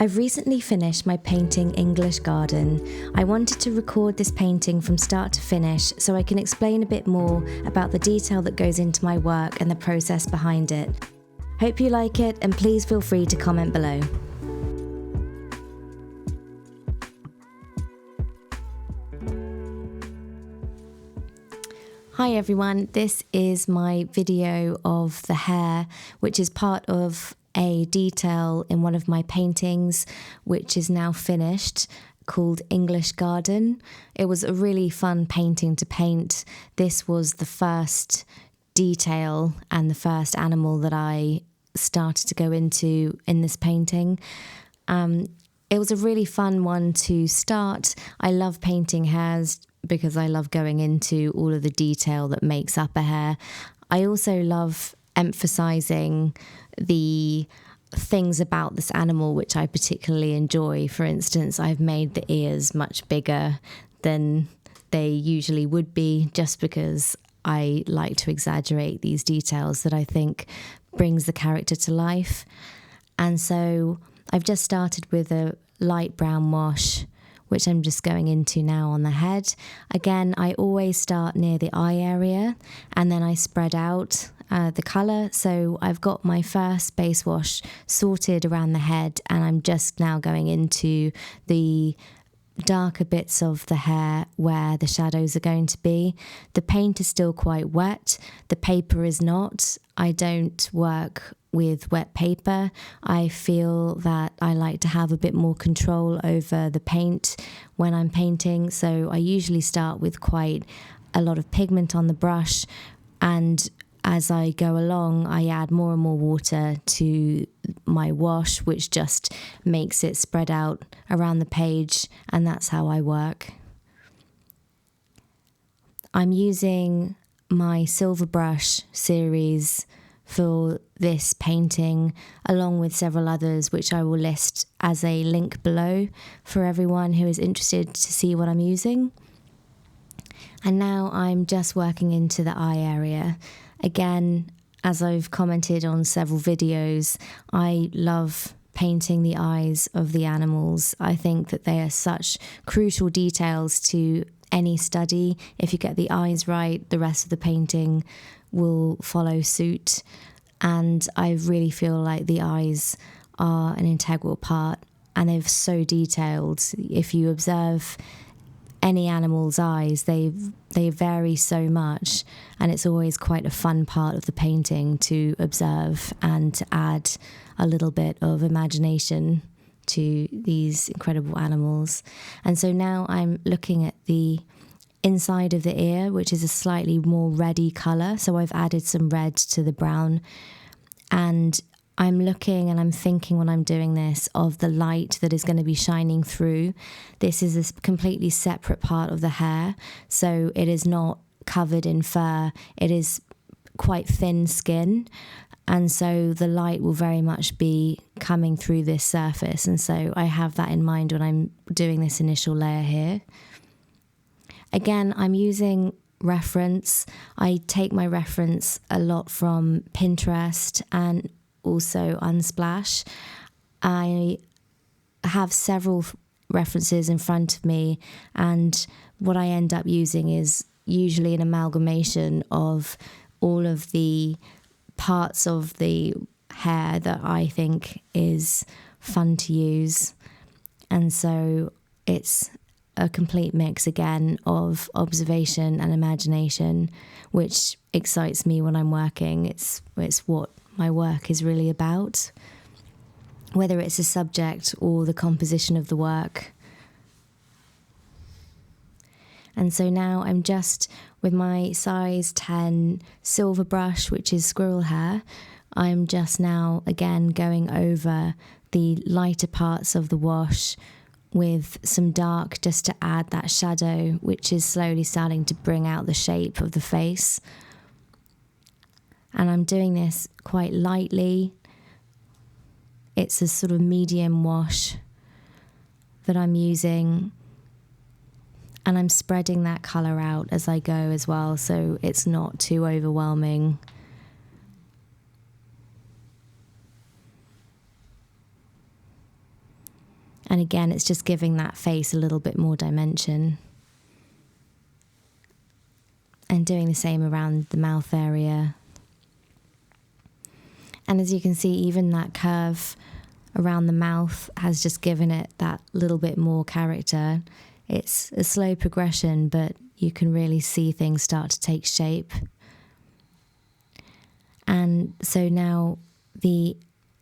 I've recently finished my painting English Garden. I wanted to record this painting from start to finish so I can explain a bit more about the detail that goes into my work and the process behind it. Hope you like it, and please feel free to comment below. Hi everyone, this is my video of the hare, which is part of a detail in one of my paintings, which is now finished, called English Garden. It was a really fun painting to paint. This was the first detail and the first animal that I started to go into in this painting. It was a really fun one to start. I love painting hares because I love going into all of the detail that makes up a hare. I also love emphasizing the things about this animal which I particularly enjoy. For instance, I've made the ears much bigger than they usually would be, just because I like to exaggerate these details that I think brings the character to life. And so I've just started with a light brown wash, which I'm just going into now on the head. Again, I always start near the eye area and then I spread out the colour. So I've got my first base wash sorted around the head, and I'm just now going into the darker bits of the hair where the shadows are going to be. The paint is still quite wet. The paper is not. I don't work with wet paper. I feel that I like to have a bit more control over the paint when I'm painting. So I usually start with quite a lot of pigment on the brush, and as I go along, I add more and more water to my wash, which just makes it spread out around the page, and that's how I work. I'm using my silver brush series for this painting, along with several others, which I will list as a link below for everyone who is interested to see what I'm using. And now I'm just working into the eye area. Again, as I've commented on several videos, I love painting the eyes of the animals. I think that they are such crucial details to any study. If you get the eyes right, the rest of the painting will follow suit. And I really feel like the eyes are an integral part, and they're so detailed. If you observe any animal's eyes, they vary so much, and it's always quite a fun part of the painting to observe and to add a little bit of imagination to these incredible animals. And so now I'm looking at the inside of the ear, which is a slightly more reddy colour, so I've added some red to the brown, and I'm looking and I'm thinking when I'm doing this of the light that is going to be shining through. This is a completely separate part of the hair, so it is not covered in fur. It is quite thin skin, and so the light will very much be coming through this surface, and so I have that in mind when I'm doing this initial layer here. Again, I'm using reference. I take my reference a lot from Pinterest and also Unsplash. I have several references in front of me, and what I end up using is usually an amalgamation of all of the parts of the hair that I think is fun to use. And so it's a complete mix again of observation and imagination, which excites me when I'm working. It's what my work is really about, whether it's a subject or the composition of the work. And so now I'm just with my size 10 silver brush, which is squirrel hair. I'm just now again going over the lighter parts of the wash with some dark, just to add that shadow, which is slowly starting to bring out the shape of the face. And I'm doing this quite lightly. It's a sort of medium wash that I'm using, and I'm spreading that colour out as I go as well, so it's not too overwhelming. And again, it's just giving that face a little bit more dimension. And doing the same around the mouth area. And as you can see, even that curve around the mouth has just given it that little bit more character. It's a slow progression, but you can really see things start to take shape. And so now the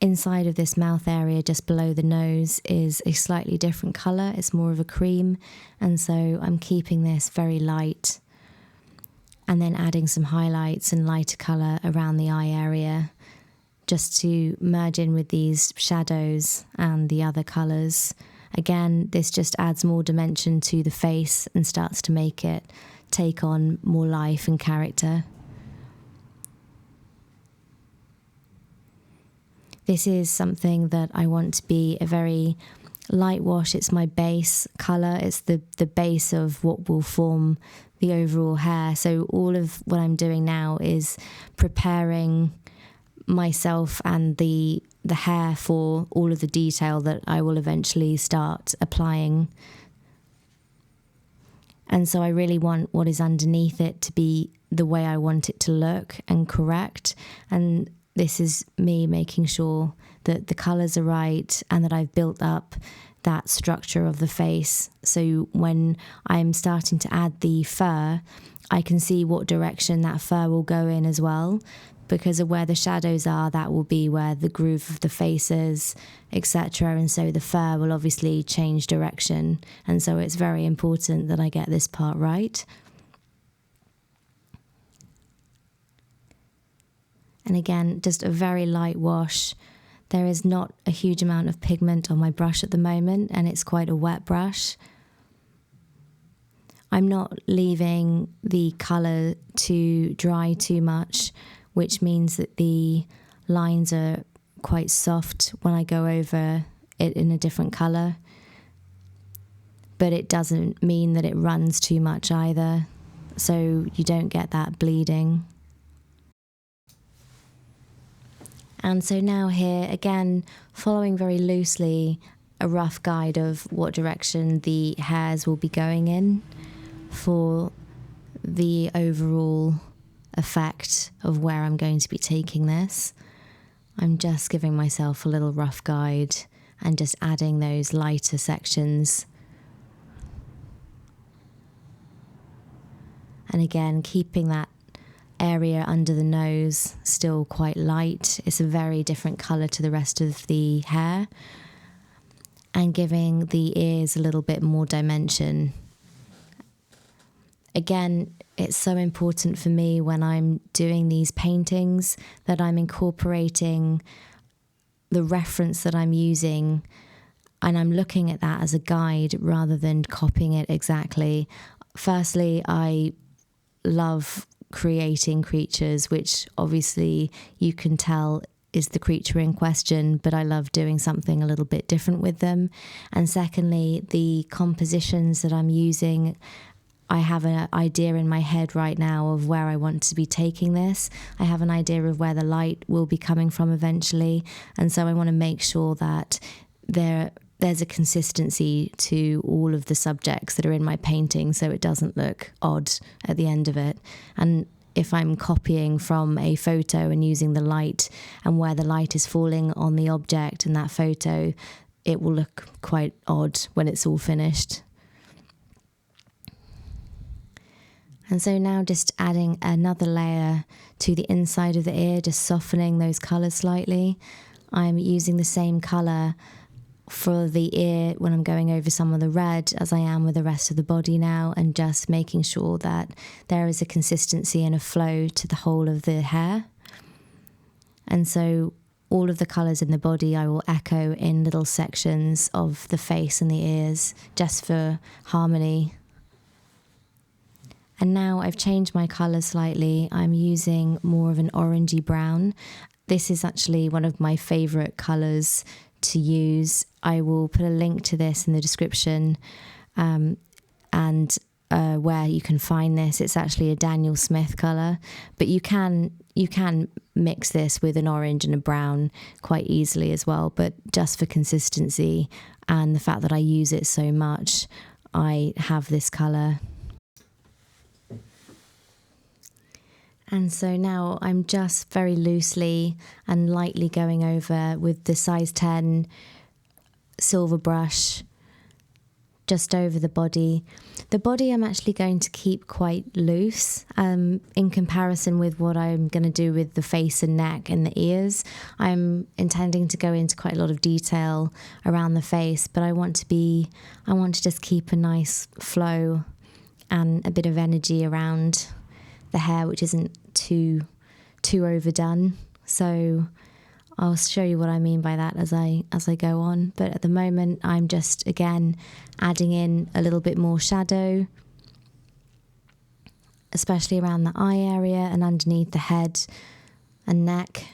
inside of this mouth area just below the nose is a slightly different colour. It's more of a cream. And so I'm keeping this very light. And then adding some highlights and lighter colour around the eye area, just to merge in with these shadows and the other colours. Again, this just adds more dimension to the face and starts to make it take on more life and character. This is something that I want to be a very light wash. It's my base colour. It's the base of what will form the overall hair. So all of what I'm doing now is preparing myself and the hair for all of the detail that I will eventually start applying. And so I really want what is underneath it to be the way I want it to look and correct. And this is me making sure that the colours are right and that I've built up that structure of the face. So when I'm starting to add the fur, I can see what direction that fur will go in as well. Because of where the shadows are, that will be where the groove of the face is, etc. And so the fur will obviously change direction. And so it's very important that I get this part right. And again, just a very light wash. There is not a huge amount of pigment on my brush at the moment, and it's quite a wet brush. I'm not leaving the colour to dry too much, which means that the lines are quite soft when I go over it in a different colour. But it doesn't mean that it runs too much either, so you don't get that bleeding. And so now here, again, following very loosely a rough guide of what direction the hairs will be going in for the overall effect of where I'm going to be taking this. I'm just giving myself a little rough guide and just adding those lighter sections. And again, keeping that area under the nose still quite light. It's a very different colour to the rest of the hair. And giving the ears a little bit more dimension. Again, it's so important for me when I'm doing these paintings that I'm incorporating the reference that I'm using, and I'm looking at that as a guide rather than copying it exactly. Firstly, I love creating creatures, which obviously you can tell is the creature in question, but I love doing something a little bit different with them. And secondly, the compositions that I'm using, I have an idea in my head right now of where I want to be taking this. I have an idea of where the light will be coming from eventually, and so I want to make sure that there's a consistency to all of the subjects that are in my painting, so it doesn't look odd at the end of it. And if I'm copying from a photo and using the light and where the light is falling on the object in that photo, it will look quite odd when it's all finished. And so now just adding another layer to the inside of the ear, just softening those colours slightly. I'm using the same colour for the ear when I'm going over some of the red as I am with the rest of the body now, and just making sure that there is a consistency and a flow to the whole of the hair. And so all of the colours in the body I will echo in little sections of the face and the ears, just for harmony. And now I've changed my colour slightly. I'm using more of an orangey brown. This is actually one of my favourite colours to use. I will put a link to this in the description and where you can find this. It's actually a Daniel Smith colour, but you can mix this with an orange and a brown quite easily as well. But just for consistency, and the fact that I use it so much, I have this colour. And so now I'm just very loosely and lightly going over with the size 10 silver brush just over the body. The body I'm actually going to keep quite loose in comparison with what I'm going to do with the face and neck and the ears. I'm intending to go into quite a lot of detail around the face, but I want to just keep a nice flow and a bit of energy around the hair, which isn't too overdone. So I'll show you what I mean by that as I go on. But at the moment, I'm just, again, adding in a little bit more shadow, especially around the eye area and underneath the head and neck.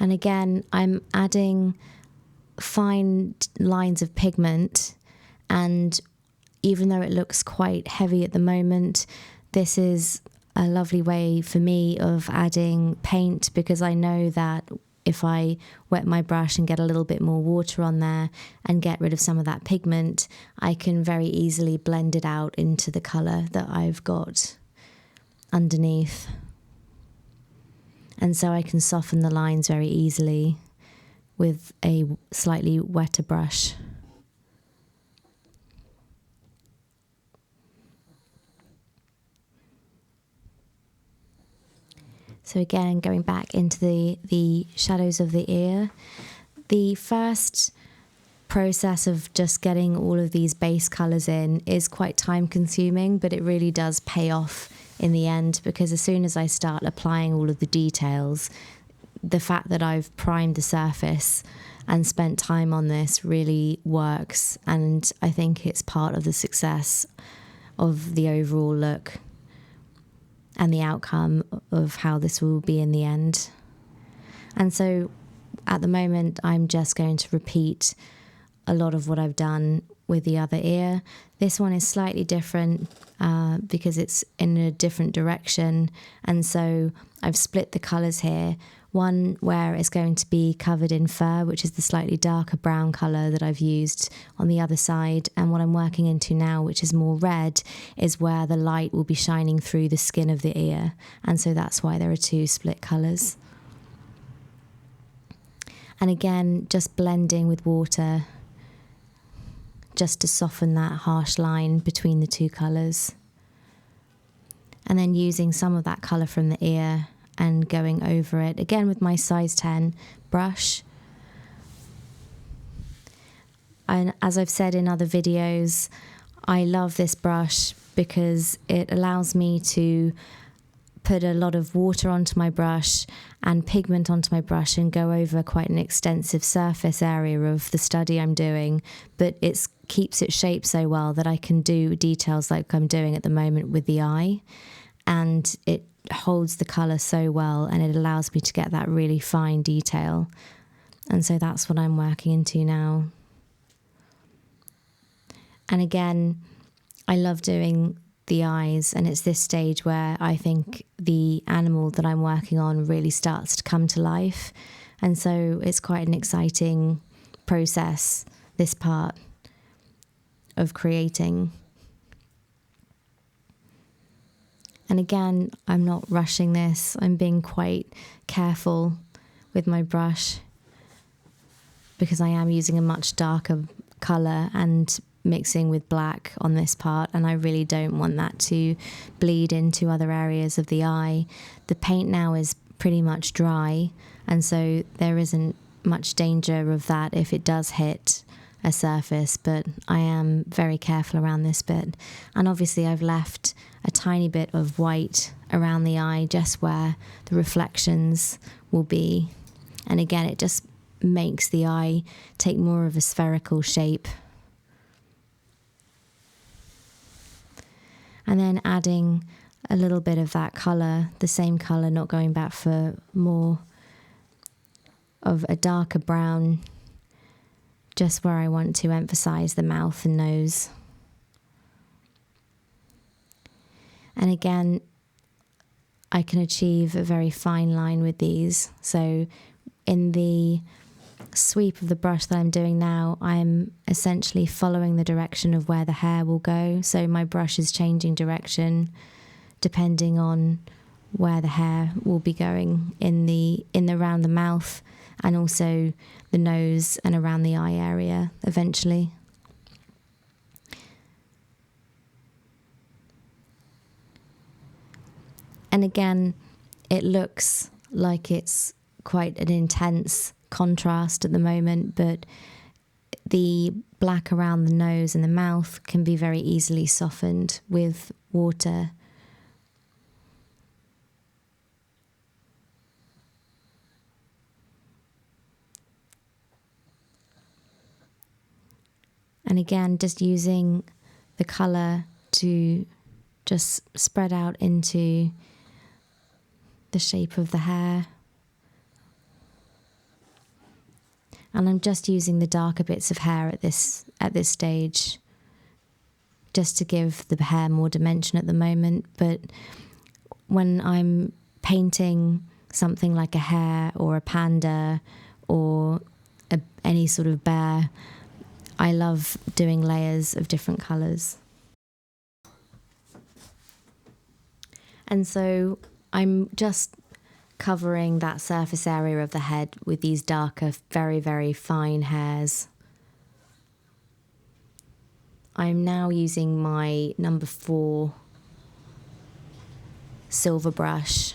And again, I'm adding fine lines of pigment, and even though it looks quite heavy at the moment, this is a lovely way for me of adding paint, because I know that if I wet my brush and get a little bit more water on there and get rid of some of that pigment, I can very easily blend it out into the colour that I've got underneath. And so I can soften the lines very easily with a slightly wetter brush. So again, going back into the shadows of the ear, the first process of just getting all of these base colours in is quite time consuming, but it really does pay off in the end, because as soon as I start applying all of the details, the fact that I've primed the surface and spent time on this really works, and I think it's part of the success of the overall look and the outcome of how this will be in the end. And so at the moment, I'm just going to repeat a lot of what I've done with the other ear. This one is slightly different because it's in a different direction. And so I've split the colours here. One where it's going to be covered in fur, which is the slightly darker brown colour that I've used on the other side. And what I'm working into now, which is more red, is where the light will be shining through the skin of the ear. And so that's why there are two split colours. And again, just blending with water, just to soften that harsh line between the two colours. And then using some of that colour from the ear and going over it, again with my size 10 brush. And as I've said in other videos, I love this brush because it allows me to put a lot of water onto my brush and pigment onto my brush and go over quite an extensive surface area of the study I'm doing, but it keeps its shape so well that I can do details like I'm doing at the moment with the eye, and it holds the colour so well, and it allows me to get that really fine detail. And so that's what I'm working into now. And again, I love doing the eyes, and it's this stage where I think the animal that I'm working on really starts to come to life. And so it's quite an exciting process, this part of creating. And again, I'm not rushing this. I'm being quite careful with my brush because I am using a much darker colour and mixing with black on this part, and I really don't want that to bleed into other areas of the eye. The paint now is pretty much dry, and so there isn't much danger of that if it does hit a surface, but I am very careful around this bit. And obviously I've left a tiny bit of white around the eye just where the reflections will be, and again it just makes the eye take more of a spherical shape. And then adding a little bit of that colour, the same colour, not going back for more of a darker brown, just where I want to emphasise the mouth and nose. And again, I can achieve a very fine line with these. So in the sweep of the brush that I'm doing now, I'm essentially following the direction of where the hair will go. So my brush is changing direction depending on where the hair will be going around the mouth, and also the nose and around the eye area eventually. And again, it looks like it's quite an intense contrast at the moment, but the black around the nose and the mouth can be very easily softened with water. And again, just using the colour to just spread out into the shape of the hair. And I'm just using the darker bits of hair at this stage, just to give the hair more dimension at the moment. But when I'm painting something like a hare or a panda or any sort of bear, I love doing layers of different colours. And so I'm just covering that surface area of the head with these darker, very, very fine hairs. I'm now using my number 4 silver brush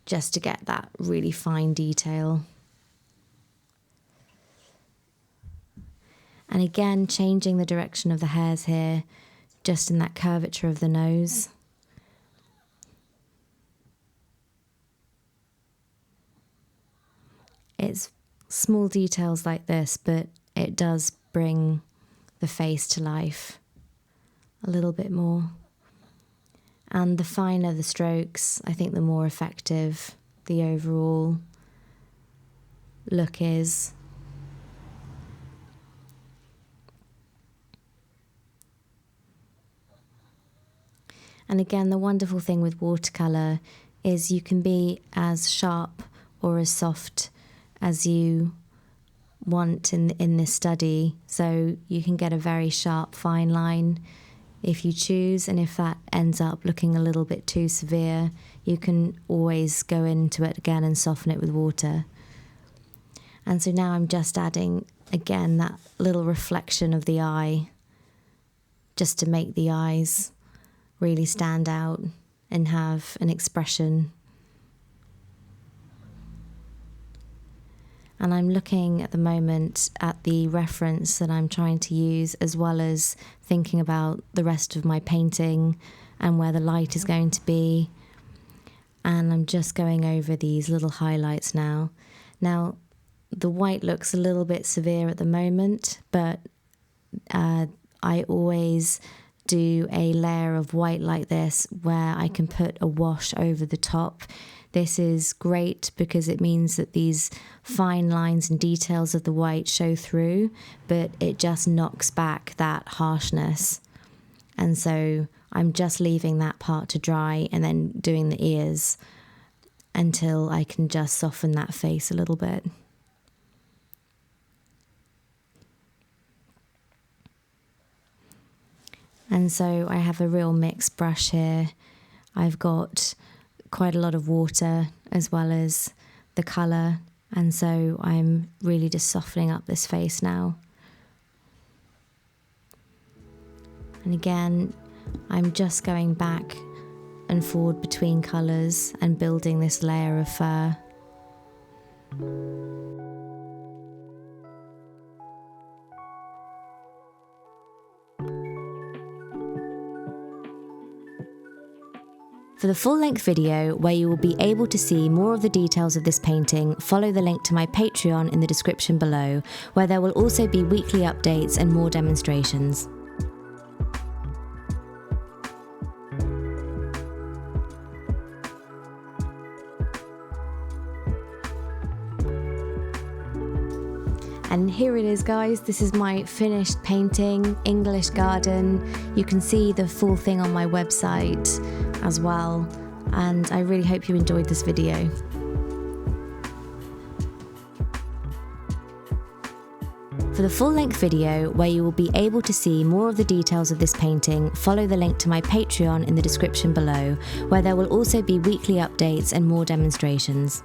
just to get that really fine detail. And again, changing the direction of the hairs here, just in that curvature of the nose. It's small details like this, but it does bring the face to life a little bit more. And the finer the strokes, I think the more effective the overall look is. And again, the wonderful thing with watercolour is you can be as sharp or as soft as you want in this study. So you can get a very sharp, fine line if you choose. And if that ends up looking a little bit too severe, you can always go into it again and soften it with water. And so now I'm just adding, again, that little reflection of the eye, just to make the eyes really stand out and have an expression. And I'm looking at the moment at the reference that I'm trying to use, as well as thinking about the rest of my painting and where the light is going to be. And I'm just going over these little highlights now. Now, the white looks a little bit severe at the moment, but I always do a layer of white like this where I can put a wash over the top. This is great because it means that these fine lines and details of the white show through, but it just knocks back that harshness. And so I'm just leaving that part to dry and then doing the ears until I can just soften that face a little bit. And so I have a real mixed brush here. I've got quite a lot of water as well as the colour, and so I'm really just softening up this face now. And again, I'm just going back and forward between colours and building this layer of fur. For the full-length video, where you will be able to see more of the details of this painting, follow the link to my Patreon in the description below, where there will also be weekly updates and more demonstrations. And here it is, guys. This is my finished painting, English Garden. You can see the full thing on my website. as well, and I really hope you enjoyed this video. For the full-length video, where you will be able to see more of the details of this painting, follow the link to my Patreon in the description below, where there will also be weekly updates and more demonstrations.